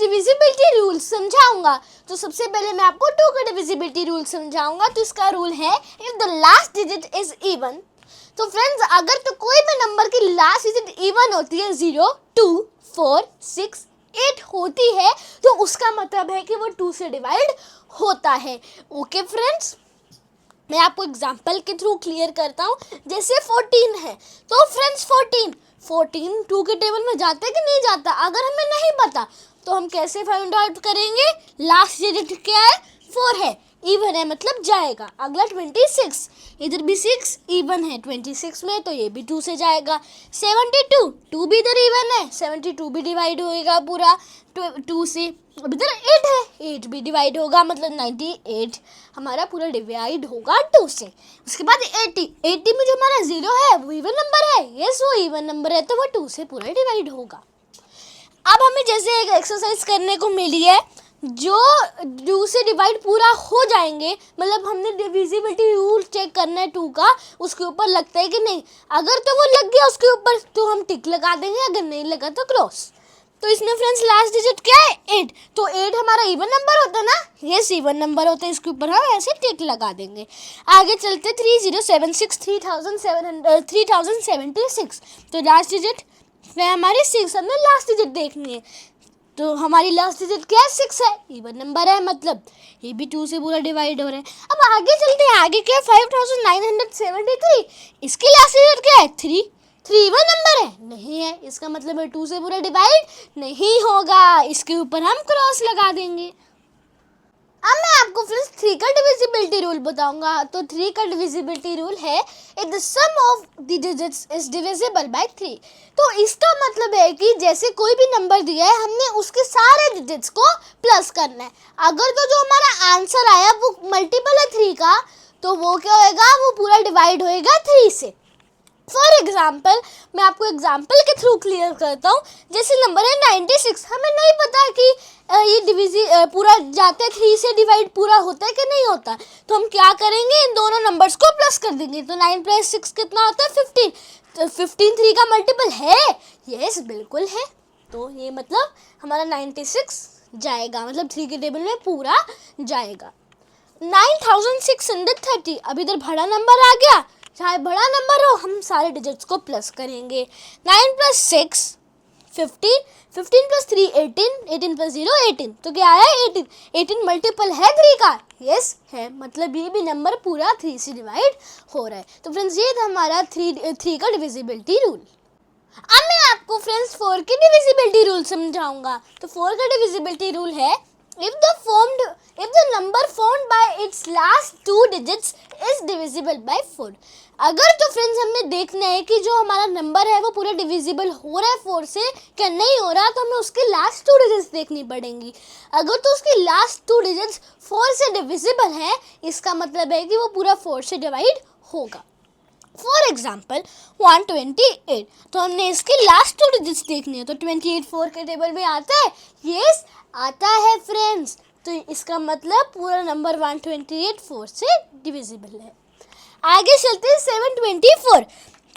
Divisibility rule समझाऊंगा। तो सबसे पहले मैं आपको 2 का डिविजिबिलिटी रूल समझाऊंगा। तो इसका रूल है if the last digit is even. तो फ्रेंड्स अगर तो कोई भी नंबर की लास्ट डिजिट इवन होती है 0, 2, 4, 6, 8 होती है तो उसका मतलब है कि वो 2 से डिवाइड होता है। ओके फ्रेंड्स, मैं आपको एग्जांपल के थ्रू क्लियर करता हूँ। जैसे 14 है तो फ्रेंड्स 14 2 के टेबल में जाता है कि नहीं जाता? अगर हमें नहीं पता तो हम कैसे फाइंड आउट करेंगे? लास्ट डिजिट क्या है? 4 है, इवन है मतलब जाएगा। अगला 26, इधर भी 6 इवन है 26 में तो ये भी 2 से जाएगा। 72 2 भी इधर इवन है, 72 भी डिवाइड होएगा पूरा 2 से। अब इधर 8 है, 8 भी डिवाइड होगा मतलब 98 हमारा पूरा डिवाइड होगा 2 से। उसके बाद 80 में जो हमारा 0 है वो इवन नंबर है। यस, वो इवन नंबर है तो वो 2 से पूरा डिवाइड होगा। अब हमें जैसे एक एक्सरसाइज करने को मिली है, जो 2 से डिवाइड पूरा हो जाएंगे मतलब हमने डिविजिबिलिटी रूल चेक करना है 2 का, उसके ऊपर लगता है कि नहीं। अगर तो वो लग गया उसके ऊपर तो हम टिक लगा देंगे, अगर नहीं लगा तो क्रॉस। तो इसमें फ्रेंड्स लास्ट डिजिट क्या है? 8। तो 8 हमारा इवन नंबर होता है ना? यस, इवन नंबर होता है, इसके ऊपर हम ऐसे टिक लगा देंगे। आगे चलते 3076 3076। तो लास्ट डिजिट है हमारी 6, हमने लास्ट डिजिट देखनी है। तो हमारी लास्ट डिजिट क्या है? 6 है, इवन नंबर है मतलब ये भी 2 से पूरा डिवाइड हो रहा है। अब आगे चलते हैं, आगे क्या है? 5973। इसकी लास्ट डिजिट क्या है? 3 इवन नंबर है? नहीं है, इसका मतलब है 2 से पूरा डिवाइड नहीं होगा, इसके ऊपर हम क्रॉस लगा देंगे। अब मैं आपको फ्रेंड्स 3 का डिविजिबिलिटी रूल बताऊंगा। तो 3 का डिविजिबिलिटी रूल है if the sum of the digits is divisible by 3। तो इसका मतलब है कि जैसे कोई भी नंबर दिया है हमने उसके सारे डिजिट्स को प्लस करना है। अगर तो जो हमारा आंसर आया वो मल्टीपल है 3 का तो वो क्या होएगा? वो पूरा डिवाइड होएगा 3 से। फॉर एग्जाम्पल मैं आपको एग्जाम्पल के थ्रू क्लियर करता हूँ। जैसे नंबर है 96, हमें नहीं पता कि ये पूरा जाते 3 से डिवाइड पूरा होता है कि नहीं होता, तो हम क्या करेंगे? इन दोनों नंबर्स को प्लस कर देंगे। तो 9 + 6 कितना होता है? 15। तो 15 3 का मल्टीपल है? यस, बिल्कुल है। तो ये मतलब हमारा 96 जाएगा, मतलब 3 के टेबल में पूरा जाएगा। 9630। अब इधर बड़ा नंबर आ गया, चाहे बड़ा नंबर हो हम सारे डिजिट्स को प्लस करेंगे। 9 + 6 15, 15 + 3 18, 18 + 0 18। तो क्या है? 18। 18 मल्टीपल है 3 का? यस है, मतलब ये भी नंबर पूरा 3 से डिवाइड हो रहा है। तो फ्रेंड्स ये था हमारा 3 का डिविजिबिलिटी रूल। अब मैं आपको फ्रेंड्स 4 की डिविजिबिलिटी रूल समझाऊंगा। तो 4 का डिविजिबिलिटी रूल है if the number formed by its last 2 digits is divisible by 4। अगर तो फ्रेंड्स हमें देखना है कि जो हमारा नंबर है वो पूरा डिविजिबल हो रहा है 4 से क्या नहीं हो रहा, तो हमें उसके लास्ट 2 डिजिट्स देखनी पड़ेंगी। अगर तो उसकी लास्ट 2 डिजिट्स 4 से डिविजिबल है इसका मतलब है कि वो पूरा 4 से डिवाइड होगा। फॉर एग्जाम्पल 128, तो हमने इसकी लास्ट 2 डिजिट्स देखनी है। तो 28 4 के टेबल में आता है? यस, आता है फ्रेंड्स। तो इसका मतलब पूरा नंबर 128 4 से डिविजिबल है। आगे चलते हैं 724।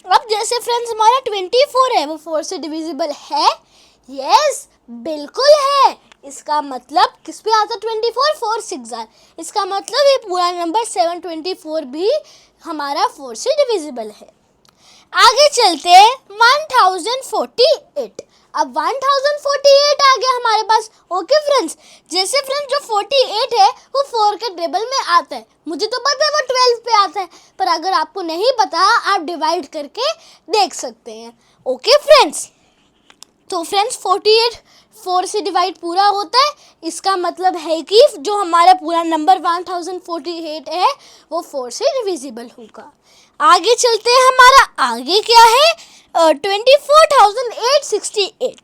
अब जैसे फ्रेंड्स हमारा 24 है वो 4 से डिविजिबल है? यस, बिल्कुल है। इसका मतलब किस पे आता है? 24 4 6 are। इसका मतलब ये पूरा नंबर 724 भी हमारा 4 से डिविजिबल है। आगे चलते हैं 1048। अब 1048 आ गया हमारे पास। ओके फ्रेंड्स, जैसे फ्रेंड्स जो 48 है वो 4 के टेबल में आता है, मुझे तो पता है वो 12 पे आता है, पर अगर आपको नहीं पता आप डिवाइड करके देख सकते हैं। ओके फ्रेंड्स, तो फ्रेंड्स 48 4 से डिवाइड पूरा होता है, इसका मतलब है कि जो हमारा पूरा नंबर 1048 है वो 4 से डिविजिबल होगा। आगे चलते हैं, हमारा आगे क्या है? 24,868।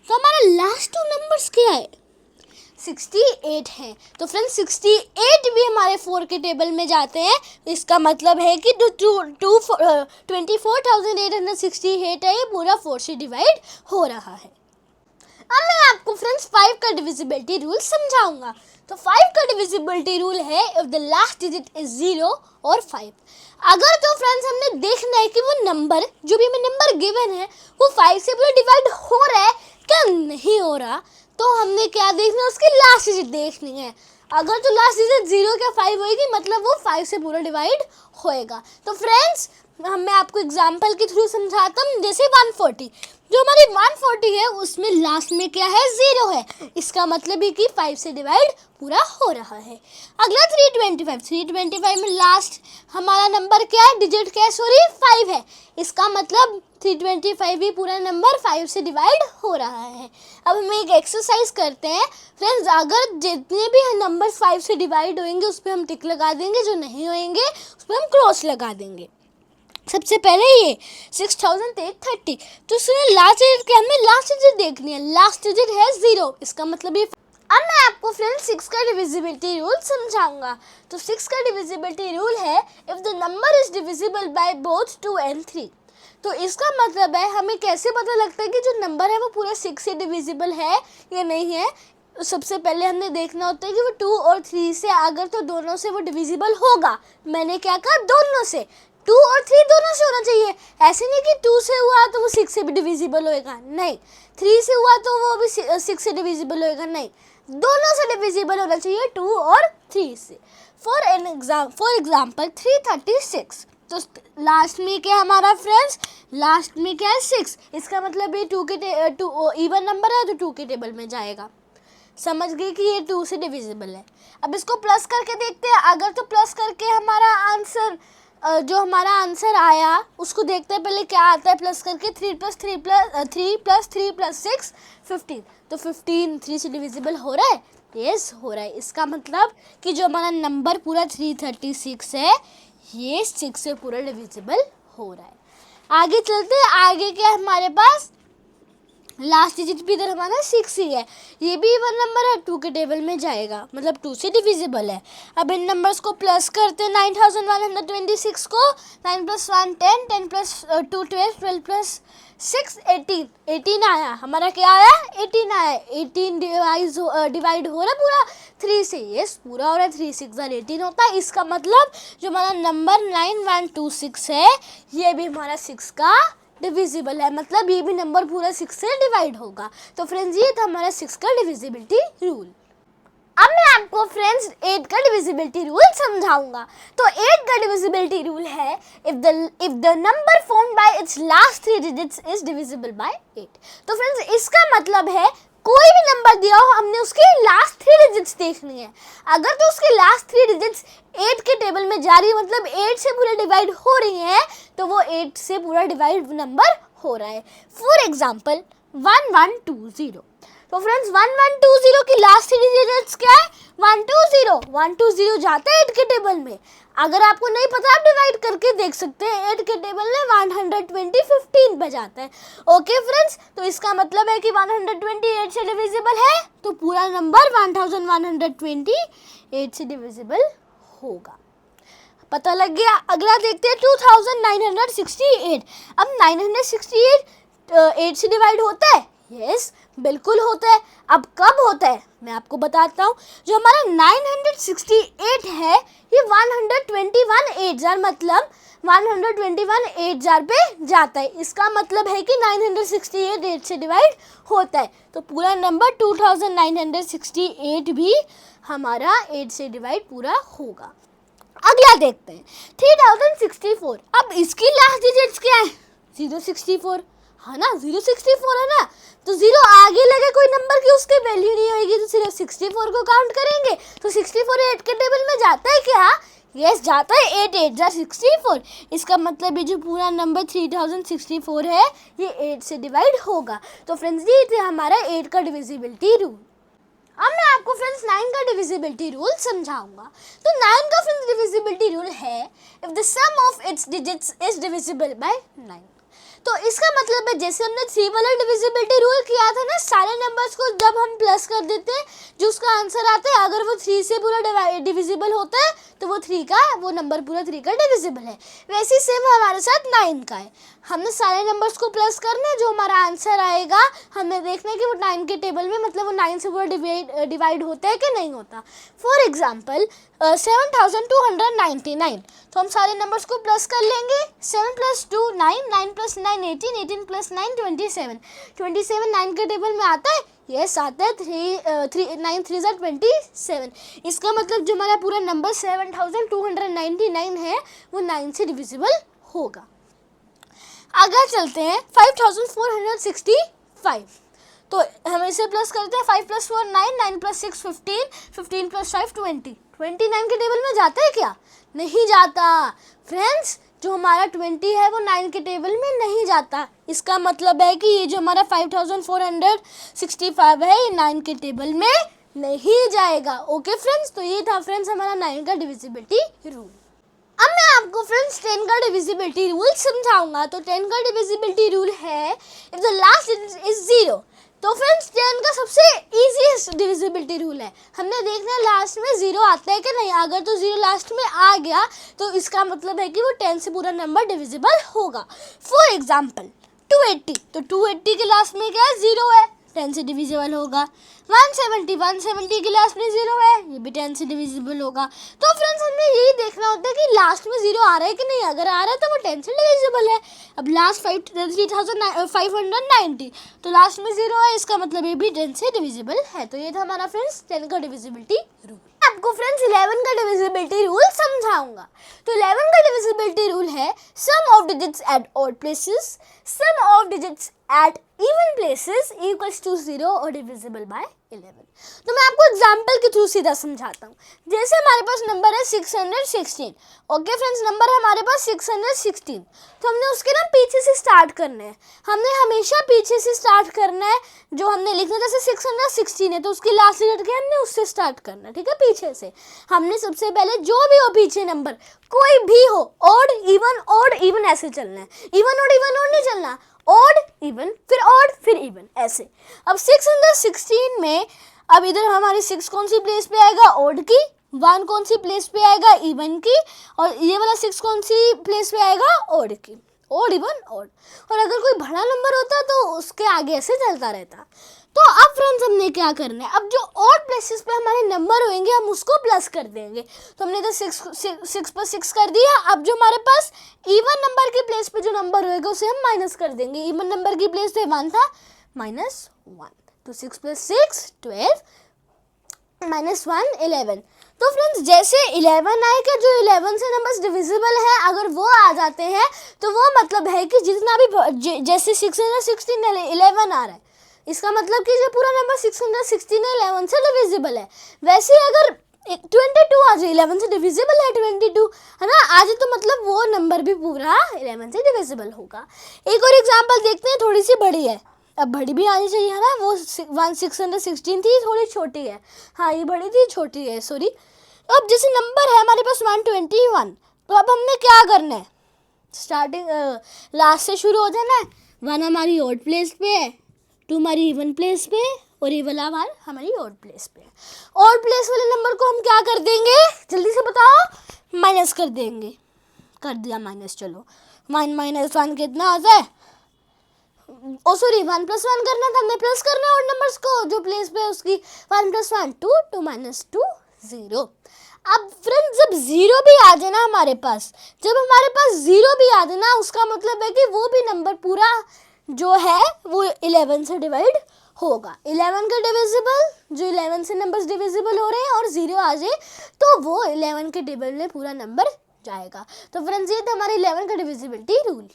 तो हमारा लास्ट 2 नंबर्स क्या है? 68 है। तो फ्रेंड्स 68 भी हमारे 4 के टेबल में जाते हैं, इसका मतलब है कि 24,868 है ये पूरा 4 से डिवाइड हो रहा है। अब मैं आपको फ्रेंड्स 5 का डिविजिबिलिटी रूल समझाऊंगा। तो 5 का डिविजिबिलिटी रूल है if the last digit is 0 और 5। अगर तो फ्रेंड्स हमने देखना है कि वो नंबर जो भी हमें नंबर गिवन है वो 5 से पूरा डिवाइड हो रहा है क्या नहीं हो रहा तो हमने क्या देखना है, उसकी लास्ट डिजिट देखनी है। अगर तो लास्ट डिजिट 0 क्या 5 होएगी मतलब वो 5 से पूरा डिवाइड होएगा। तो फ्रेंड्स मैं आपको एग्जांपल के थ्रू समझाता हूँ। जैसे 140, जो हमारी 140 है उसमें लास्ट में क्या है, 0 है, इसका मतलब है कि 5 से डिवाइड पूरा हो रहा है। अगला 325 में लास्ट हमारा नंबर क्या है, डिजिट क्या है, सॉरी 5 है, इसका मतलब 325 भी पूरा नंबर 5 से डिवाइड हो रहा है। अब हम एक एक्सरसाइज करते हैं फ्रेंड्स। अगर जितने भी नंबर 5 से डिवाइड होंगे उस पर हम टिक लगा देंगे, जो नहीं होंगे उस पर हम क्रॉस लगा देंगे। सबसे पहले ये 6830, तो इसमें लास्ट डिजिट क्या, हमें लास्ट डिजिट देखनी है, लास्ट डिजिट है 0, इसका मतलब ये। अब मैं आपको फ्रेंड्स 6 का डिविजिबिलिटी रूल समझाऊंगा। तो 6 का डिविजिबिलिटी रूल है, if the number is divisible by both 2 and 3। तो इसका मतलब है हमें कैसे पता लगता है कि जो नंबर है वो पूरा 6 से डिविजिबल है या नहीं है। तो सबसे पहले हमने देखना होता है कि वो 2 और 3 से, अगर तो दोनों से वो डिविजिबल होगा। मैंने क्या कहा, दोनों से, 2 और 3 दोनों से होना चाहिए। ऐसे नहीं कि 2 से हुआ तो वो 6 से भी डिविजिबल होएगा, नहीं, 3 से हुआ तो वो भी 6 से डिविजिबल होएगा, नहीं, दोनों से डिविजिबल होना चाहिए, 2 और 3 से। फॉर एग्जाम्पल 336, तो लास्ट में क्या हमारा फ्रेंड्स, लास्ट में क्या है 6, इसका मतलब ये 2 इवन नंबर है तो 2 के टेबल में जाएगा। समझ गए कि ये 2 से डिविजिबल है। अब इसको प्लस करके देखते हैं। अगर तो प्लस करके हमारा आंसर, जो हमारा आंसर आया उसको देखते हैं पहले क्या आता है प्लस करके। 3 + 3 + 6 15, तो 15 3 से डिविजिबल हो रहा है, यस हो रहा है। इसका मतलब कि जो हमारा नंबर पूरा 336 है ये 6 से पूरा डिविजिबल हो रहा है। आगे चलते हैं, आगे क्या हमारे पास, लास्ट डिजिट भी इधर हमारा 6 ही है, ये भी इवन नंबर है, 2 के टेबल में जाएगा, मतलब 2 से डिविजिबल है। अब इन नंबर्स को प्लस करते हैं, 9126 को 9 + 1 10, 10 + 2 12, 12 + 6 18, 18 आया हमारा, क्या आया 18 आया। 18 डिवाइड हो रहा है पूरा 3 से, यस पूरा हो रहा है, 3 6 18 होता है। इसका मतलब जो हमारा नंबर 9126 है ये भी हमारा 6 का डिविजिबल है, मतलब ये भी नंबर पूरा 6 से डिवाइड होगा। तो फ्रेंड्स ये था हमारा 6 का डिविजिबिलिटी रूल। अब मैं आपको फ्रेंड्स 8 का डिविजिबिलिटी रूल समझाऊंगा। तो 8 का डिविजिबिलिटी रूल है, if the number formed by it's last 3 digits is divisible bye 8। तो फ्रेंड्स इसका मतलब है कोई भी नंबर दिया हो हमने उसके लास्ट 3 डिजिट्स देखनी है। अगर तो उसके लास्ट 3 डिजिट्स 8 के टेबल में जा रही है, मतलब 8 से पूरा डिवाइड हो रही है, तो वो 8 से पूरा डिवाइड नंबर हो रहा है। फॉर एग्जाम्पल 1120, तो फ्रेंड्स 1120 की लास्ट 3 डिजिट्स क्या है, 120, 120 जाता है 8 के टेबल में। अगर आपको नहीं पता आप डिवाइड करके देख सकते हैं, 8 के टेबल में 120 15 पे जाता है। ओके फ्रेंड्स, तो इसका मतलब है कि 120 8 से डिविजिबल है, तो पूरा नंबर 1120 8 से डिविजिबल होगा। पता लग गया। अगला देखते हैं 2968। अब 968 8 से डिवाइड होता है, यस बिल्कुल होता है। अब कब होता है मैं आपको बताता हूँ। जो हमारा 968 है ये 121 8000, मतलब 121 8000 पे जाता है। इसका मतलब है कि 968 8 से डिवाइड होता है, तो पूरा नंबर 2968 भी हमारा 8 से डिवाइड पूरा होगा। अगला देखते हैं 3064। अब इसकी लास्ट डिजिट्स क्या है, 064 है ना, 064 है ना, तो 0 आगे लगे कोई नंबर की उसकी वैल्यू नहीं होगी, तो सिर्फ 64 को काउंट करेंगे। तो 64 8 के टेबल में जाता है क्या, यस जाता है, 8 8 जा 64। इसका मतलब ये जो पूरा नंबर 3064 है ये 8 से डिवाइड होगा। तो फ्रेंड्स ये थे हमारा 8 का डिविजिबिलिटी रूल। अब मैं आपको फ्रेंड्स 9 का डिविजिबिलिटी रूल समझाऊंगा। तो 9 का फ्रेंड्स डिविजिबिलिटी रूल है, if the sum of its digits is divisible by 9। तो इसका मतलब है जैसे हमने 3 वाला डिविजिबिलिटी रूल किया था ना, सारे नंबर्स को जब हम प्लस कर देते हैं जो उसका आंसर आता है अगर वो 3 से पूरा डिविजिबल होता है तो वो 3 का वो नंबर पूरा 3 का डिविजिबल है। वैसे ही सेम हमारे साथ 9 का है। हमने सारे नंबर्स को प्लस करना है, जो हमारा आंसर आएगा हमें देखना है कि वो 9 के टेबल में मतलब वो 9 से पूरा डिवाइड होता है कि नहीं होता। फॉर एग्जाम्पल 7299, तो हम सारे नंबर्स को प्लस कर लेंगे। 7 + 2 9, 9 + 9 18, 18 + 9 27, 27 9 के टेबल में आता है, यस आता है। 9 3 ज़ा 27। इसका मतलब जो हमारा पूरा नंबर 7299 है वो 9 से डिविजिबल होगा। आगे चलते हैं 5465, तो हम इसे प्लस करते हैं। 5 + 4 9, 9 + 6 15, 15 + 5 20, 29 के टेबल में जाता है क्या? नहीं जाता फ्रेंड्स, जो हमारा 20 है वो 9 के टेबल में नहीं जाता। इसका मतलब है कि ये जो हमारा 5465 है ये 9 के टेबल में नहीं जाएगा। ओके फ्रेंड्स, तो ये था फ्रेंड्स हमारा 9 का डिविजिबिलिटी रूल। अब मैं आपको फ्रेंड्स 10 का डिविजिबिलिटी रूल समझाऊंगा। तो 10 का डिविजिबिलिटी रूल है if the last digit is 0। तो फ्रेंड्स 10 का सबसे इजीएस्ट डिविजिबिलिटी रूल है। हमने देखना है लास्ट में 0 आता है कि नहीं। अगर तो 0 लास्ट में आ गया तो इसका मतलब है कि वो 10 से पूरा नंबर डिविजिबल होगा। फॉर एग्जाम्पल 280, तो 280 के लास्ट में क्या है? 0 है, 10 से डिविजिबल होगा। 170 के लास्ट में 0 है, ये भी 10 से डिविजिबल होगा। तो फ्रेंड्स हमें यही देखना होता है कि लास्ट में 0 आ रहा है कि नहीं। अगर आ रहा है तो वो 10 से डिविजिबल है। अब लास्ट 3590, तो लास्ट में 0 है, इसका मतलब ये भी 10 से डिविजिबल है। तो ये था हमारा फ्रेंड्स 10 का डिविजिबिलिटी रूल। आपको फ्रेंड्स 11 का डिविजिबिलिटी रूल समझाऊंगा। तो 11 का डिविजिबिलिटी रूल है sum of digits at odd places, sum of digits at even places equals to 0 और डिविजिबल बाय 11। तो मैं आपको एग्जाम्पल के थ्रू सीधा समझाता हूँ। जैसे हमारे पास नंबर है 616। ओके फ्रेंड्स, नंबर है हमारे पास 616, तो हमने उसके ना पीछे से स्टार्ट करना है। हमने हमेशा पीछे से स्टार्ट करना है। जो हमने लिखना जैसे 616 है तो उसकी लास्ट डिजिट के हमने उससे स्टार्ट करना है, ठीक है। पीछे से हमने सबसे पहले जो भी हो पीछे नंबर कोई भी हो, ऑड इवन ऐसे चलना है। इवन ऑड नहीं चलना, ऑड इवन फिर ऑड फिर इवन ऐसे। अब 616 में अब इधर हमारी 6 कौन सी प्लेस पे आएगा? ऑड की। 1 कौन सी प्लेस पे आएगा? इवन की। और ये वाला 6 कौन सी प्लेस पे आएगा? ऑड की। Odd even odd. और अगर कोई बड़ा नंबर होता तो उसके आगे ऐसे चलता रहता। तो अब फ्रेंड्स हमने क्या करना है? अब जो ऑड प्लेसेस पे हमारे नंबर होंगे हम उसको प्लस कर देंगे। तो हमने तो 6 + 6 कर दिया। अब जो हमारे पास इवन नंबर की प्लेस पे जो नंबर होएगा उसे हम माइनस कर देंगे। इवन नंबर की प्लेस पे 1 था, -1। तो 6 + 6 12, -1 11। तो फ्रेंड्स जैसे 11 आएगा, जो 11 से नंबर्स डिविजिबल है अगर वो आ जाते हैं तो वो मतलब है कि जितना भी जैसे 616 11 आ रहा है, इसका मतलब कि जो पूरा नंबर 616 है 11 से डिविजिबल है। वैसे अगर 22 आ जाए 11 से डिविजिबल है 22 है ना, आ जाए तो मतलब वो नंबर भी पूरा 11 से डिविजिबल होगा। एक और एग्जांपल देखते हैं, थोड़ी सी बड़ी है। अब बड़ी भी आनी चाहिए है ना, वो 616 थी, थोड़ी छोटी है। हाँ ये बड़ी थी, छोटी है, सॉरी। अब जैसे नंबर है हमारे पास 121, तो अब हमने क्या करना है? स्टार्टिंग लास्ट से शुरू हो जाना है। 1 हमारी ऑड प्लेस पे है, 2 हमारी इवन प्लेस पे और ये वाला बार हमारी ऑड प्लेस पे है। ऑड प्लेस वाले नंबर को हम क्या कर देंगे? जल्दी से बताओ। माइनस कर देंगे। कर दिया माइनस। चलो 1 - 1 कितना आता है? ओ सॉरी 1 + 1 करना था, हमने प्लस करना है ऑड नंबर्स को जो प्लेस पे है उसकी। 1 + 1 2, 2 - 2 0। अब फ्रेंड्स जब 0 भी आ जाए ना हमारे पास, जब हमारे पास 0 भी आ जाए ना, उसका मतलब है कि वो भी नंबर पूरा जो है वो 11 से डिवाइड होगा। 11 का डिविजिबल, जो 11 से नंबर्स डिविजिबल हो रहे हैं और 0 आ जाए तो वो 11 के टेबल में पूरा नंबर जाएगा। तो फ्रेंड्स ये था हमारे 11 का डिविजिबिलिटी रूल।